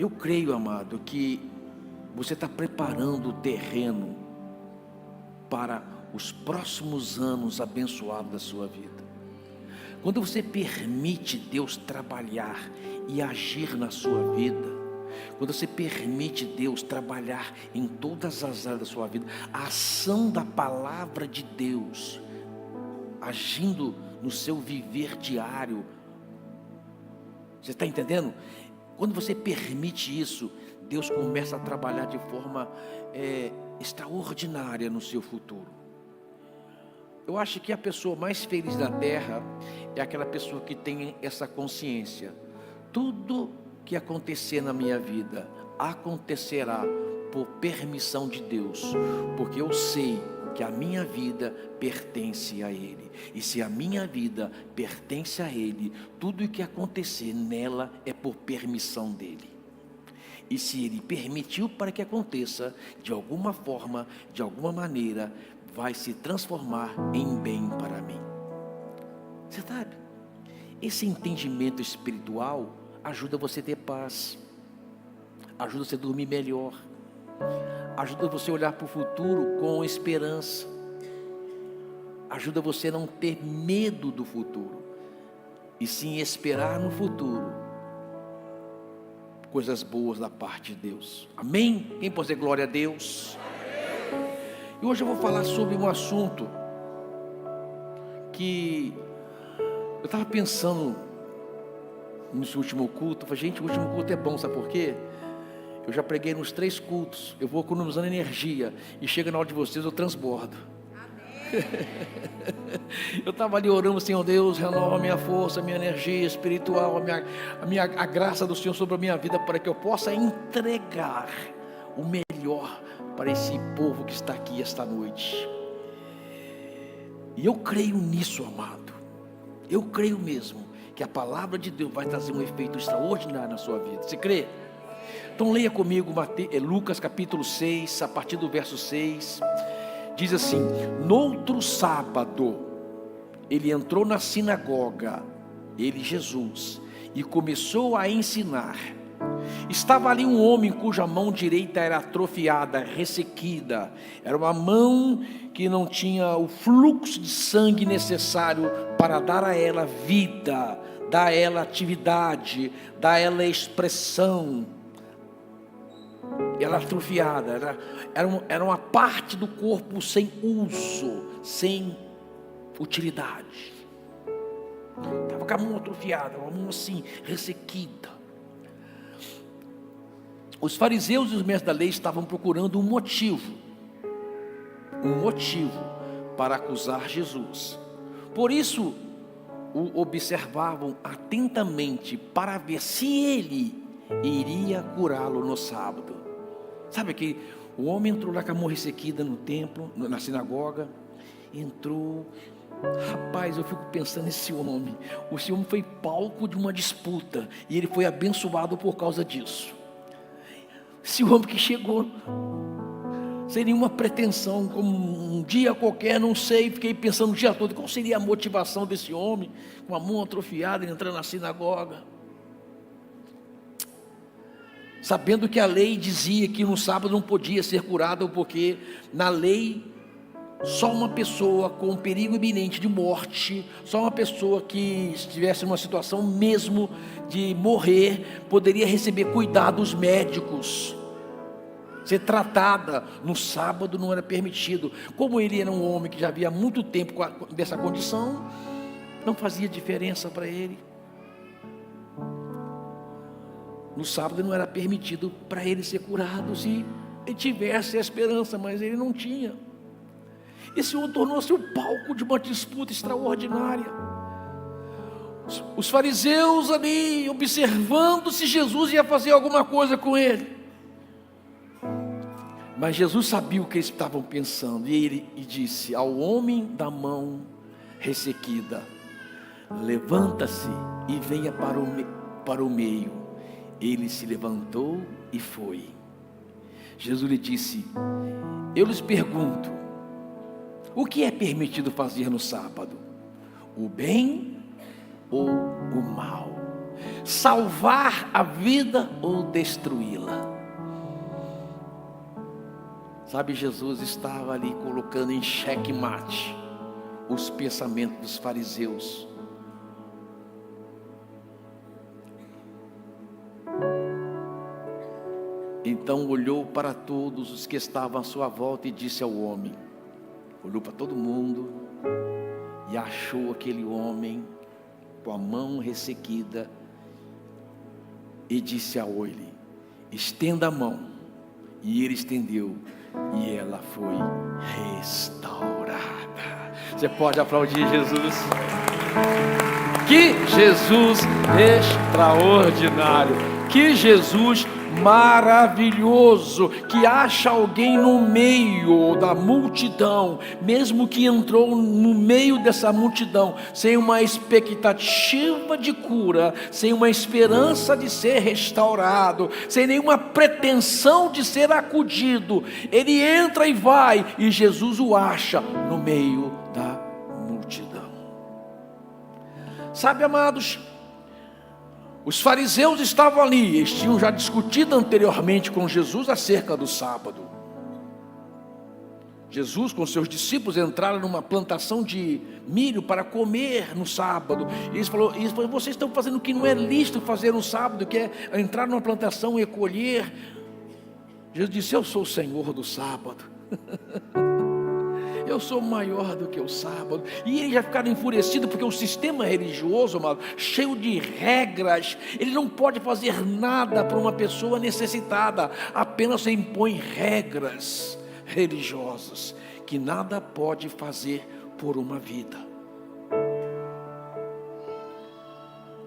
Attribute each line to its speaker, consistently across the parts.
Speaker 1: Eu creio, amado, que você está preparando o terreno para os próximos anos abençoados da sua vida. Quando você permite Deus trabalhar e agir na sua vida, quando você permite Deus trabalhar em todas as áreas da sua vida, a ação da palavra de Deus agindo no seu viver diário, você está entendendo? Quando você permite isso, Deus começa a trabalhar de forma extraordinária no seu futuro. Eu acho que a pessoa mais feliz da terra é aquela pessoa que tem essa consciência. Tudo que acontecer na minha vida acontecerá por permissão de Deus, porque eu sei que a minha vida pertence a Ele, e se a minha vida pertence a Ele, tudo o que acontecer nela é por permissão dEle. E se Ele permitiu para que aconteça, de alguma forma, de alguma maneira, vai se transformar em bem para mim. Você sabe, esse entendimento espiritual ajuda você a ter paz, ajuda você a dormir melhor, ajuda você a olhar para o futuro com esperança, ajuda você a não ter medo do futuro, e sim esperar no futuro coisas boas da parte de Deus. Amém? Quem pode dizer glória a Deus? E hoje eu vou falar sobre um assunto que eu estava pensando nesse último culto. Eu falei, gente, o último culto é bom, sabe por quê? Eu já preguei nos 3 cultos, eu vou economizando energia, e chega na hora de vocês eu transbordo. Eu estava ali orando, Senhor Deus, renova a minha força, a minha energia espiritual, a graça do Senhor sobre a minha vida, para que eu possa entregar o melhor para esse povo que está aqui esta noite. E eu creio nisso, amado. Eu creio mesmo que a palavra de Deus vai trazer um efeito extraordinário na sua vida. Você crê? Então leia comigo Lucas capítulo 6, a partir do verso 6. Diz assim: noutro sábado, ele entrou na sinagoga, ele, Jesus, e começou a ensinar. Estava ali um homem cuja mão direita era atrofiada, ressequida. Era uma mão que não tinha o fluxo de sangue necessário para dar a ela vida, dar a ela atividade, dar a ela expressão. Ela atrofiada, era uma parte do corpo sem uso, sem utilidade. Estava com a mão atrofiada, uma mão assim, ressequida. Os fariseus e os mestres da lei estavam procurando um motivo para acusar Jesus. Por isso o observavam atentamente para ver se ele iria curá-lo no sábado. Sabe que o homem entrou lá com a mão ressequida no templo, na sinagoga, entrou. Rapaz, eu fico pensando nesse homem. Esse homem foi palco de uma disputa, e ele foi abençoado por causa disso. Esse homem que chegou sem nenhuma pretensão, como um dia qualquer, não sei, fiquei pensando o dia todo, qual seria a motivação desse homem, com a mão atrofiada, entrando na sinagoga, sabendo que a lei dizia que no sábado não podia ser curado, porque na lei só uma pessoa com perigo iminente de morte, só uma pessoa que estivesse numa situação mesmo de morrer, poderia receber cuidados médicos, ser tratada. No sábado não era permitido. Como ele era um homem que já havia muito tempo dessa condição, não fazia diferença para ele. No sábado não era permitido para ele ser curado, se ele tivesse a esperança, mas ele não tinha. Esse homem tornou-se o palco de uma disputa extraordinária. Os fariseus ali observando se Jesus ia fazer alguma coisa com ele. Mas Jesus sabia o que eles estavam pensando, e ele disse ao homem da mão ressequida: levanta-se e venha para o meio. Ele se levantou e foi. Jesus lhe disse: eu lhes pergunto, o que é permitido fazer no sábado? O bem ou o mal? salvar a vida ou destruí-la. Sabe, Jesus estava ali colocando em xeque-mate os pensamentos dos fariseus. Então olhou para todos os que estavam à sua volta e disse ao homem, olhou para todo mundo e achou aquele homem com a mão ressequida e disse a ele, estenda a mão. E ele estendeu e ela foi restaurada. Você pode aplaudir Jesus? Que Jesus extraordinário, que Jesus maravilhoso, que acha alguém no meio da multidão, mesmo que entrou no meio dessa multidão, sem uma expectativa de cura, sem uma esperança de ser restaurado, sem nenhuma pretensão de ser acudido, ele entra e vai, e Jesus o acha no meio da multidão. Sabe, amados, os fariseus estavam ali, eles tinham já discutido anteriormente com Jesus acerca do sábado. Jesus com seus discípulos entraram numa plantação de milho para comer no sábado. E eles falaram, vocês estão fazendo o que não é lícito fazer no sábado, que é entrar numa plantação e colher. Jesus disse, eu sou o Senhor do sábado. Eu sou maior do que o sábado. E eles já ficaram enfurecidos, porque o sistema religioso, amado, cheio de regras, ele não pode fazer nada para uma pessoa necessitada, apenas impõe regras religiosas, que nada pode fazer por uma vida.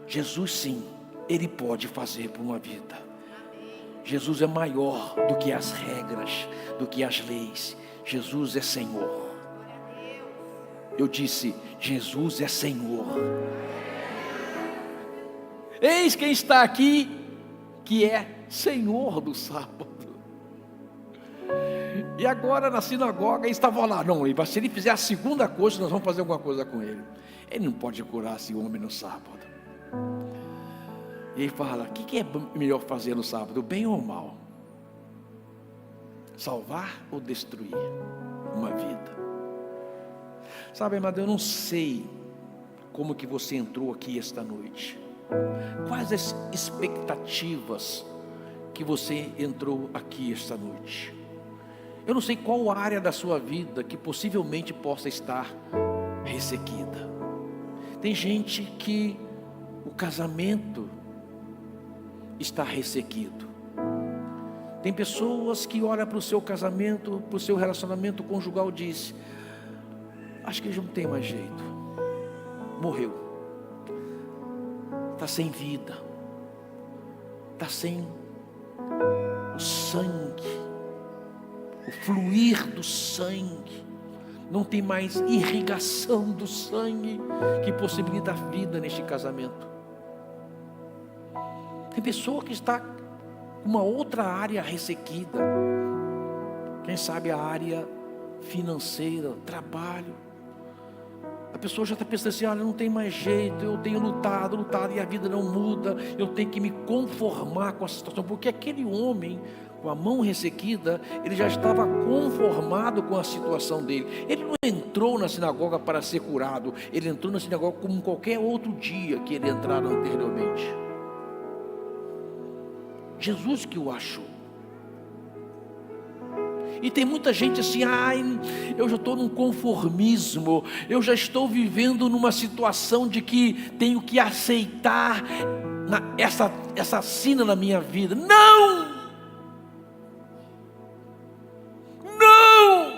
Speaker 1: Jesus sim, ele pode fazer por uma vida. Jesus é maior do que as regras, do que as leis. Jesus é Senhor. Eu disse, Jesus é Senhor. Eis quem está aqui, que é Senhor do sábado. E agora na sinagoga, eles estavam lá, não, se ele fizer a segunda coisa, nós vamos fazer alguma coisa com ele. Ele não pode curar esse homem no sábado. E ele fala, o que é melhor fazer no sábado, bem ou mal? Salvar ou destruir uma vida? Sabe, amado, eu não sei como que você entrou aqui esta noite. Quais as expectativas que você entrou aqui esta noite? Eu não sei qual área da sua vida que possivelmente possa estar ressequida. Tem gente que o casamento está ressequido. Tem pessoas que olham para o seu casamento, para o seu relacionamento conjugal e dizem, acho que não tem mais jeito, morreu, está sem vida, está sem o sangue, o fluir do sangue, não tem mais irrigação do sangue que possibilita a vida neste casamento. Tem pessoa que está com uma outra área ressequida, quem sabe a área financeira, trabalho. A pessoa já está pensando assim, olha, não tem mais jeito, eu tenho lutado e a vida não muda, eu tenho que me conformar com a situação, porque aquele homem com a mão ressequida, ele já estava conformado com a situação dele. Ele não entrou na sinagoga para ser curado, ele entrou na sinagoga como qualquer outro dia que ele entrara anteriormente. Jesus que o achou. E tem muita gente assim, eu já estou num conformismo, eu já estou vivendo numa situação de que tenho que aceitar essa sina na minha vida. Não! Não!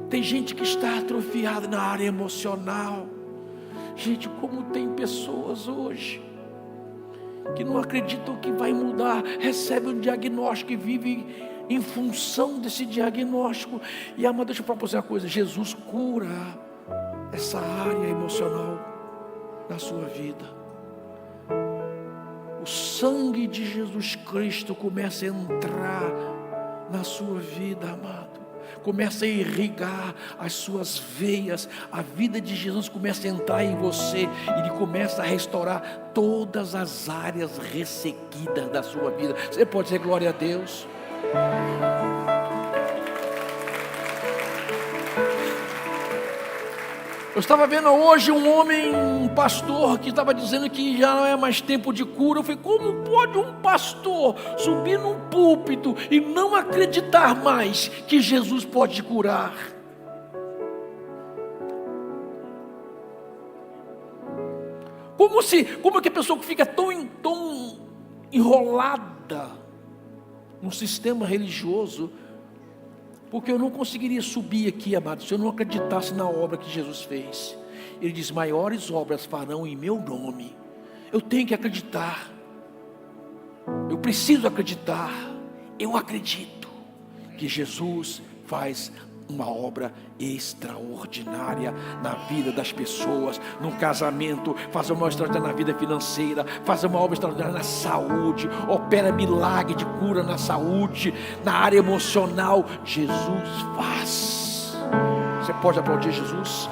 Speaker 1: Tem gente que está atrofiada na área emocional. Gente, como tem pessoas hoje que não acreditam que vai mudar, recebe um diagnóstico e vive em função desse diagnóstico. E amado, deixa eu falar para você uma coisa, Jesus cura essa área emocional na sua vida. O sangue de Jesus Cristo começa a entrar na sua vida, amado. começa a irrigar as suas veias, a vida de Jesus começa a entrar em você, e Ele começa a restaurar todas as áreas ressequidas da sua vida. Você pode dizer glória a Deus? Eu estava vendo hoje um pastor que estava dizendo que já não é mais tempo de cura. Eu falei, como pode um pastor subir num púlpito e não acreditar mais que Jesus pode curar? Como é que a pessoa fica tão enrolada num sistema religioso? Porque eu não conseguiria subir aqui, amados, se eu não acreditasse na obra que Jesus fez. Ele diz, maiores obras farão em meu nome. Eu tenho que acreditar. Eu preciso acreditar. Eu acredito que Jesus faz uma obra extraordinária na vida das pessoas, no casamento, faz uma obra extraordinária na vida financeira, faz uma obra extraordinária na saúde, opera milagre de cura na saúde, na área emocional. Jesus faz. Você pode aplaudir Jesus?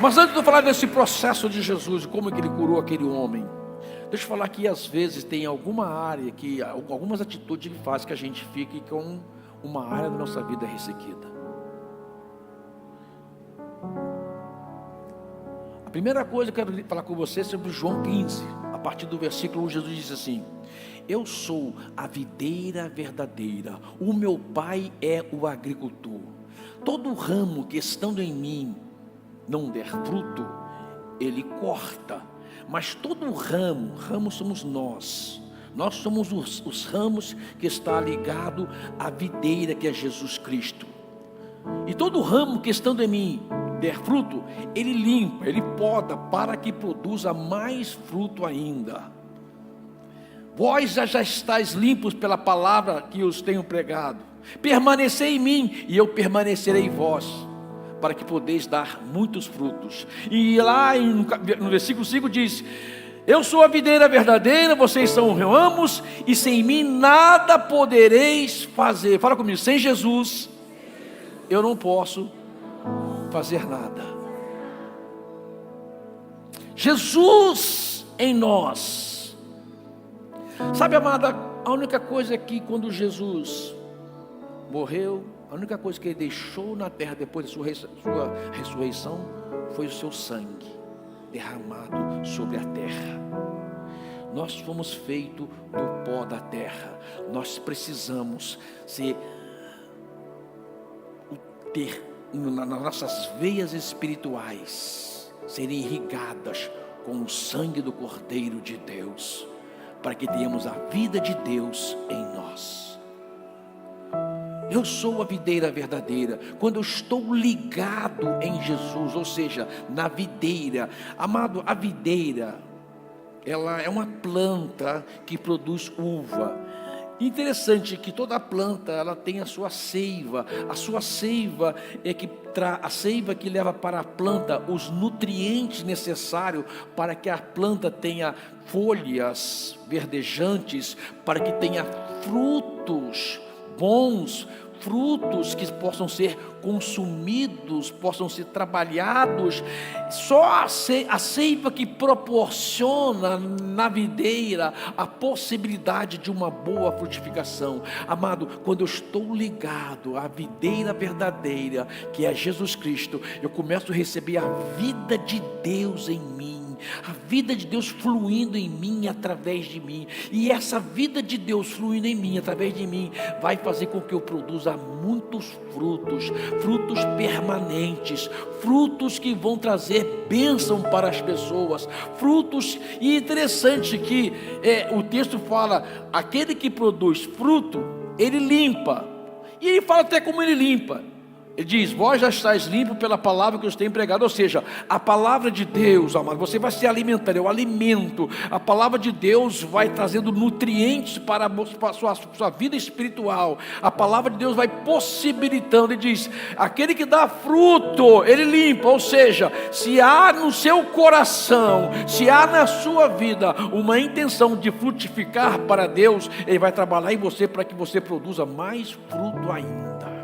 Speaker 1: Mas antes de eu falar desse processo de Jesus, como é que ele curou aquele homem, deixa eu falar que às vezes tem alguma área, algumas atitudes que faz que a gente fique com uma área da nossa vida ressequida. A primeira coisa que eu quero falar com você é sobre João 15, a partir do versículo 1, Jesus diz assim: eu sou a videira verdadeira, o meu pai é o agricultor. Todo ramo que estando em mim não der fruto, ele corta. Mas todo ramo somos nós somos os ramos que está ligado à videira que é Jesus Cristo. E todo ramo que estando em mim der fruto, ele limpa, ele poda, para que produza mais fruto ainda. Vós já estáis limpos pela palavra que os tenho pregado. Permanecei em mim e eu permanecerei em vós, para que podeis dar muitos frutos. E lá no versículo 5 diz: eu sou a videira verdadeira, vocês são ramos, e sem mim nada podereis fazer. Fala comigo, sem Jesus eu não posso fazer nada. Jesus em nós. Sabe, amada, a única coisa é que quando Jesus morreu, a única coisa que ele deixou na terra depois da sua ressurreição foi o seu sangue derramado sobre a terra. Nós fomos feitos do pó da terra. Nós precisamos ter nas nossas veias espirituais serem irrigadas com o sangue do Cordeiro de Deus, para que tenhamos a vida de Deus em nós. Eu sou a videira verdadeira. Quando eu estou ligado em Jesus, ou seja, na videira. Amado, a videira, ela é uma planta que produz uva. Interessante que toda planta, ela tem a sua seiva. A sua seiva é a seiva que leva para a planta os nutrientes necessários para que a planta tenha folhas verdejantes, para que tenha frutos bons, frutos que possam ser consumidos, possam ser trabalhados. Só a seiva que proporciona na videira a possibilidade de uma boa frutificação. Amado, quando eu estou ligado à videira verdadeira, que é Jesus Cristo, eu começo a receber a vida de Deus em mim, a vida de Deus fluindo em mim, através de mim. E essa vida de Deus fluindo em mim, através de mim, vai fazer com que eu produza muitos frutos, frutos permanentes, frutos que vão trazer bênção para as pessoas, frutos. E interessante que o texto fala, aquele que produz fruto, ele limpa. E ele fala até como ele limpa. Ele diz: vós já estáis limpos pela palavra que eu tenho pregado. Ou seja, a palavra de Deus, amado, você vai se alimentando, é o alimento. A palavra de Deus vai trazendo nutrientes para a sua vida espiritual. A palavra de Deus vai possibilitando. Ele diz: aquele que dá fruto, ele limpa. Ou seja, se há no seu coração, se há na sua vida uma intenção de frutificar para Deus, Ele vai trabalhar em você para que você produza mais fruto ainda.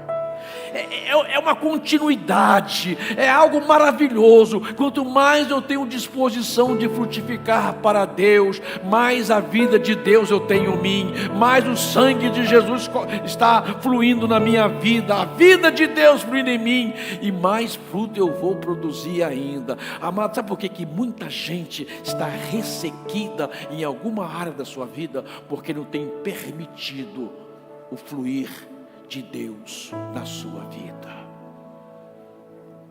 Speaker 1: É uma continuidade, é algo maravilhoso. Quanto mais eu tenho disposição de frutificar para Deus, mais a vida de Deus eu tenho em mim, mais o sangue de Jesus está fluindo na minha vida, a vida de Deus fluindo em mim, e mais fruto eu vou produzir ainda. Amado, sabe por que muita gente está ressequida em alguma área da sua vida? Porque não tem permitido o fluir de Deus na sua vida.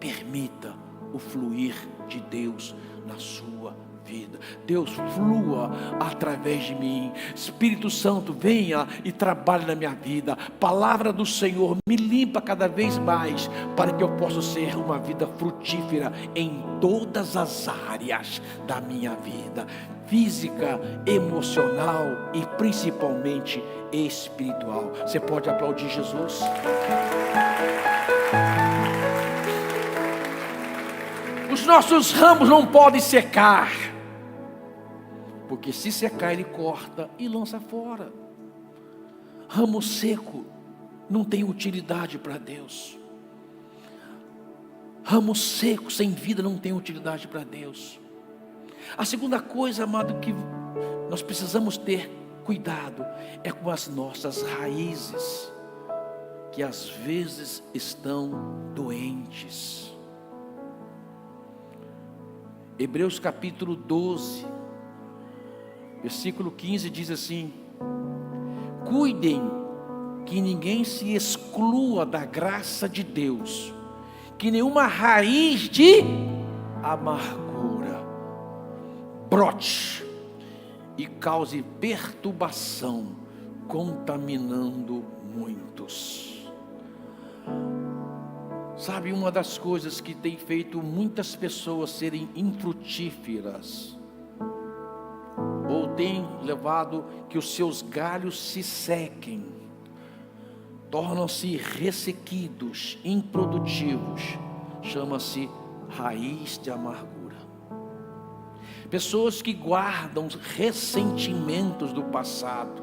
Speaker 1: Permita o fluir de Deus na sua vida. Deus flua através de mim. Espírito Santo, venha e trabalhe na minha vida. Palavra do Senhor me limpa cada vez mais, para que eu possa ser uma vida frutífera em todas as áreas da minha vida, física, emocional e principalmente espiritual. Você pode aplaudir Jesus? Os nossos ramos não podem secar, porque se secar ele corta e lança fora. Ramo seco não tem utilidade para Deus. Ramo seco sem vida não tem utilidade para Deus. A segunda coisa, amado, que nós precisamos ter cuidado é com as nossas raízes, que às vezes estão doentes. Hebreus capítulo 12, versículo 15 diz assim: cuidem que ninguém se exclua da graça de Deus, que nenhuma raiz de amargura brote e cause perturbação, contaminando muitos. Sabe, uma das coisas que tem feito muitas pessoas serem infrutíferas, ou tem levado que os seus galhos se sequem, tornam-se ressequidos, improdutivos, chama-se raiz de amargura. Pessoas que guardam ressentimentos do passado,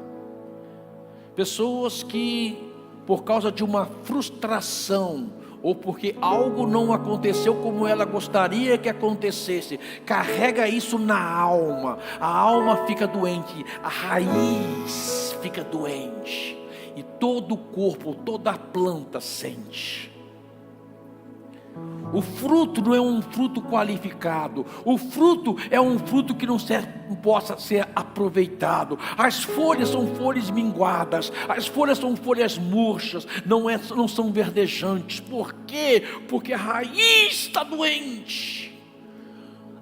Speaker 1: pessoas que por causa de uma frustração, ou porque algo não aconteceu como ela gostaria que acontecesse, carrega isso na alma, a alma fica doente, a raiz fica doente, e todo o corpo, toda a planta sente. O fruto não é um fruto qualificado, o fruto é um fruto que não possa ser aproveitado. As folhas são folhas minguadas, as folhas são folhas murchas, não são verdejantes. Por quê? Porque a raiz está doente.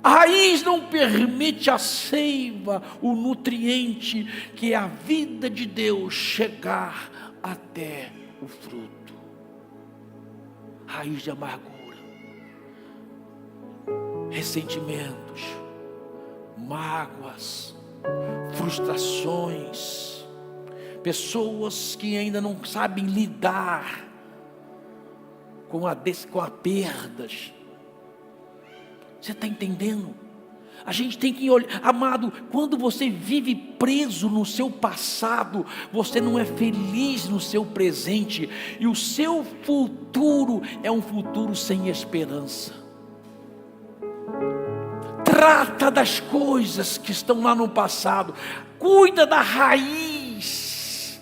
Speaker 1: A raiz não permite a seiva, o nutriente que é a vida de Deus chegar até o fruto. Raiz de amargura, ressentimentos, mágoas, frustrações, pessoas que ainda não sabem lidar com a perdas. Você está entendendo? A gente tem que olhar, amado, quando você vive preso no seu passado, você não é feliz no seu presente, e o seu futuro é um futuro sem esperança. Trata das coisas que estão lá no passado, cuida da raiz,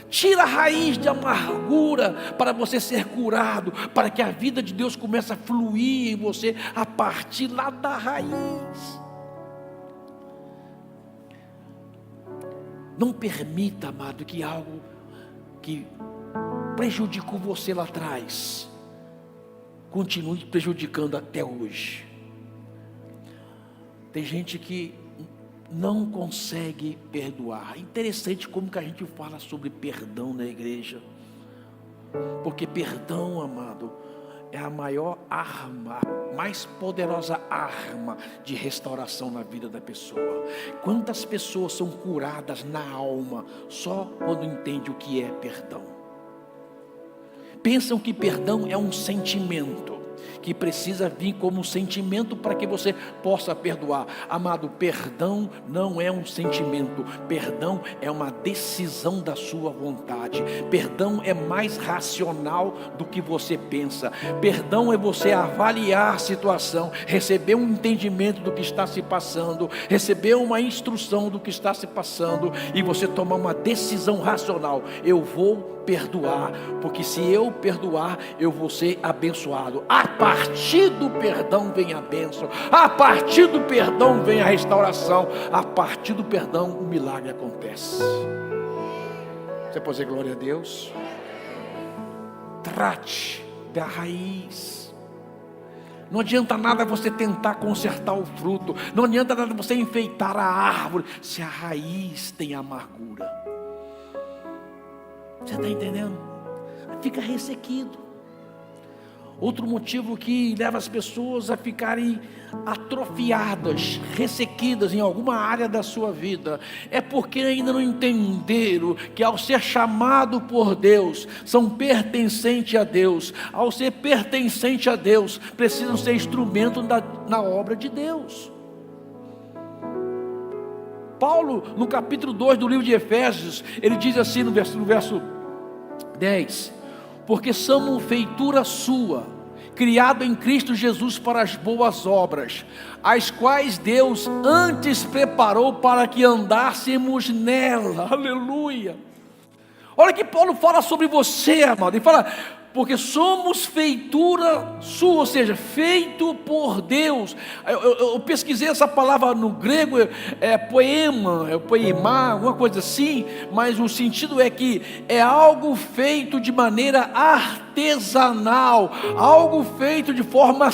Speaker 1: tira a raiz de amargura para você ser curado, para que a vida de Deus comece a fluir em você a partir lá da raiz. Não permita, amado, que algo que prejudicou você lá atrás continue prejudicando até hoje. Tem gente que não consegue perdoar. Interessante como que a gente fala sobre perdão na igreja, porque perdão, amado, é a maior arma, a mais poderosa arma de restauração na vida da pessoa. Quantas pessoas são curadas na alma só quando entendem o que é perdão? Pensam que perdão é um sentimento, que precisa vir como um sentimento para que você possa perdoar. Amado, perdão não é um sentimento, perdão é uma decisão da sua vontade. Perdão é mais racional do que você pensa. Perdão é você avaliar a situação, receber um entendimento do que está se passando, receber uma instrução do que está se passando, e você tomar uma decisão racional. Eu vou perdoar, porque se eu perdoar, eu vou ser abençoado. A partir do perdão vem a bênção, a partir do perdão vem a restauração, a partir do perdão o milagre acontece. Você pode dizer glória a Deus? Trate da raiz. Não adianta nada você tentar consertar o fruto, não adianta nada você enfeitar a árvore, se a raiz tem amargura. Você está entendendo? Fica ressequido. Outro motivo que leva as pessoas a ficarem atrofiadas, ressequidas em alguma área da sua vida, é porque ainda não entenderam que ao ser chamado por Deus, são pertencentes a Deus. Ao ser pertencente a Deus, precisam ser instrumento na obra de Deus. Paulo, no capítulo 2 do livro de Efésios, ele diz assim no verso 10: porque somos feitura sua, criado em Cristo Jesus para as boas obras, as quais Deus antes preparou para que andássemos nela. Aleluia! Olha que Paulo fala sobre você, amado, ele fala: porque somos feitura sua, ou seja, feito por Deus. Eu pesquisei essa palavra no grego, poema, alguma coisa assim, mas o sentido é que é algo feito de maneira artesanal, algo feito de forma,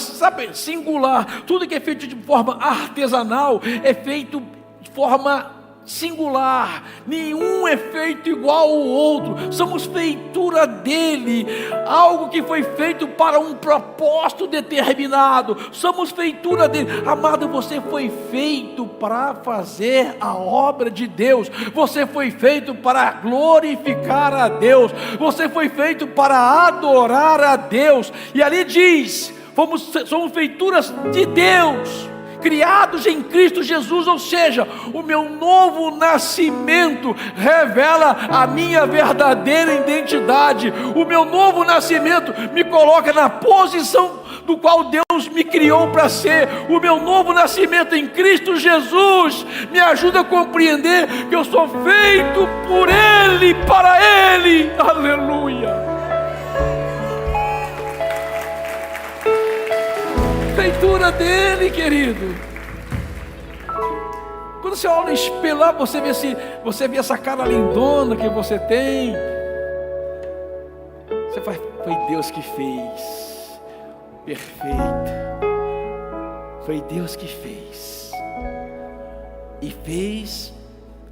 Speaker 1: singular. Tudo que é feito de forma artesanal é feito de forma singular, nenhum é feito igual ao outro. Somos feitura dele, algo que foi feito para um propósito determinado. Somos feitura dele. Amado, você foi feito para fazer a obra de Deus, você foi feito para glorificar a Deus, você foi feito para adorar a Deus. E ali diz: somos feituras de Deus, criados em Cristo Jesus, ou seja, o meu novo nascimento revela a minha verdadeira identidade. O meu novo nascimento me coloca na posição do qual Deus me criou para ser. O meu novo nascimento em Cristo Jesus me ajuda a compreender que eu sou feito por Ele, para Ele. Aleluia! Feitura dele, querido. Quando você olha no espelho lá, você vê essa cara lindona que você tem. Você fala: foi Deus que fez. Perfeito. Foi Deus que fez. E fez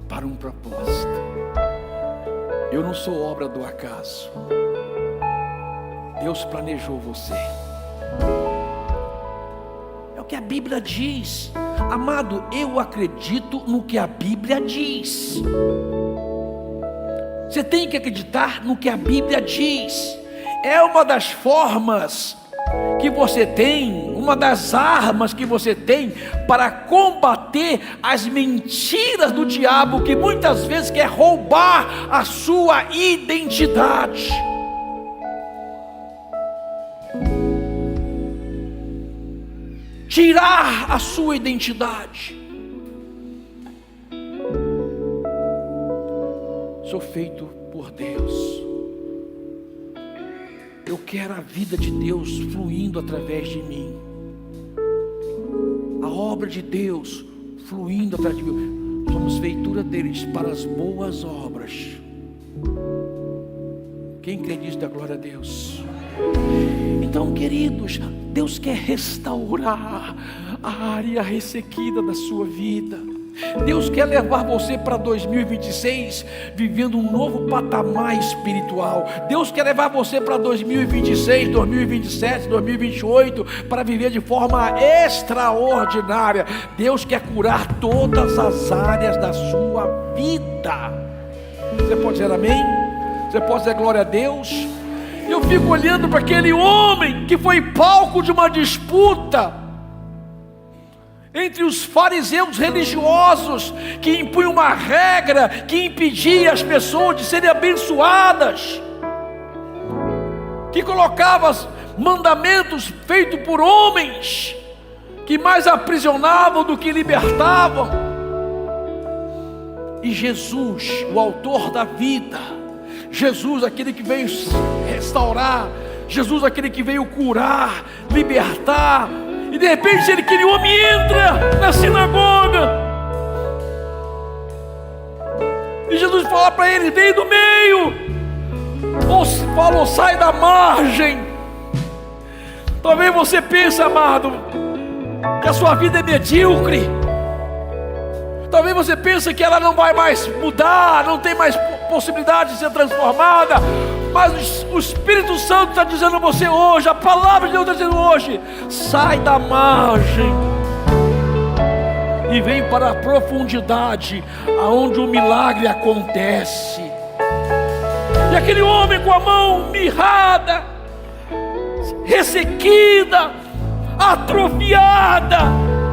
Speaker 1: para um propósito. Eu não sou obra do acaso. Deus planejou você. O que a Bíblia diz, amado, eu acredito no que a Bíblia diz. Você tem que acreditar no que a Bíblia diz. É uma das formas que você tem, uma das armas que você tem para combater as mentiras do diabo, que muitas vezes quer roubar a sua identidade. Tirar a sua identidade. Sou feito por Deus. Eu quero a vida de Deus fluindo através de mim. A obra de Deus fluindo através de mim. Somos feitura deles para as boas obras. Quem crê nisso, dá glória a Deus. Então, queridos, Deus quer restaurar a área ressequida da sua vida. Deus quer levar você para 2026 vivendo um novo patamar espiritual. Deus quer levar você para 2026, 2027, 2028 para viver de forma extraordinária. Deus quer curar todas as áreas da sua vida. Você pode dizer amém? Você pode dizer glória a Deus? Eu fico olhando para aquele homem que foi palco de uma disputa entre os fariseus religiosos, que impunham uma regra que impedia as pessoas de serem abençoadas, que colocava mandamentos feitos por homens, que mais aprisionavam do que libertavam. E Jesus, o autor da vida, Jesus, aquele que veio restaurar, Jesus, aquele que veio curar, libertar. E de repente aquele homem entra na sinagoga, e Jesus fala para ele: vem do meio, ou falou, sai da margem. Talvez você pense, amado, que a sua vida é medíocre. Talvez você pense que ela não vai mais mudar, não tem mais possibilidade de ser transformada. Mas o Espírito Santo está dizendo a você hoje, a palavra de Deus está dizendo hoje: sai da margem e vem para a profundidade, aonde o milagre acontece. E aquele homem com a mão mirrada, ressequida, atrofiada,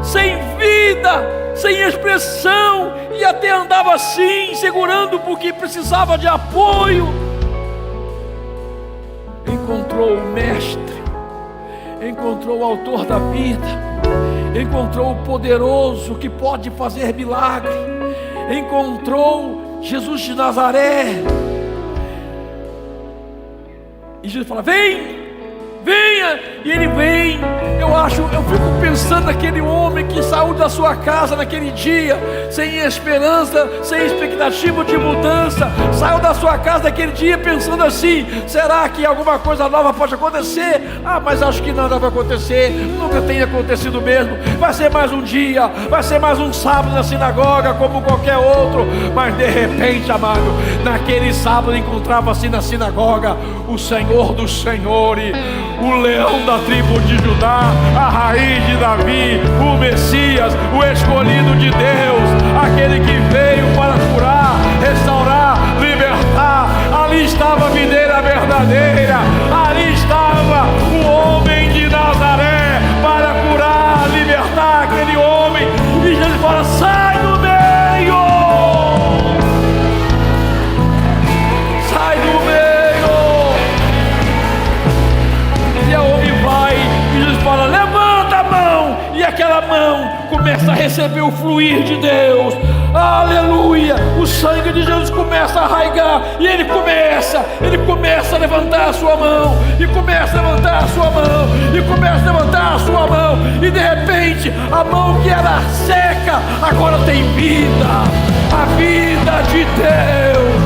Speaker 1: sem vida, sem expressão, e até andava assim, segurando porque precisava de apoio, encontrou o Mestre, encontrou o autor da vida, encontrou o poderoso que pode fazer milagre, encontrou Jesus de Nazaré. E Jesus fala: vem, venha. E ele vem. Eu fico pensando naquele homem que saiu da sua casa naquele dia, sem esperança, sem expectativa de mudança. Saiu da sua casa naquele dia pensando assim: será que alguma coisa nova pode acontecer? Mas acho que nada vai acontecer, nunca tem acontecido mesmo. Vai ser mais um dia, vai ser mais um sábado na sinagoga, como qualquer outro. Mas de repente, amado, naquele sábado encontrava-se na sinagoga o Senhor dos Senhores, o leão da tribo de Judá, a raiz de Davi, o Messias, o escolhido de Deus, aquele que veio para curar, restaurar, libertar. Ali estava a videira verdadeira, ali estava o homem de Nazaré para curar, libertar aquele homem. E Jesus fala: sai do meio, sai do meio. Fala: levanta a mão, e aquela mão começa a receber o fluir de Deus. Aleluia! O sangue de Jesus começa a arraigar, e ele começa a levantar a sua mão, e começa a levantar a sua mão, e começa a levantar a sua mão, e de repente a mão que era seca agora tem vida, a vida de Deus.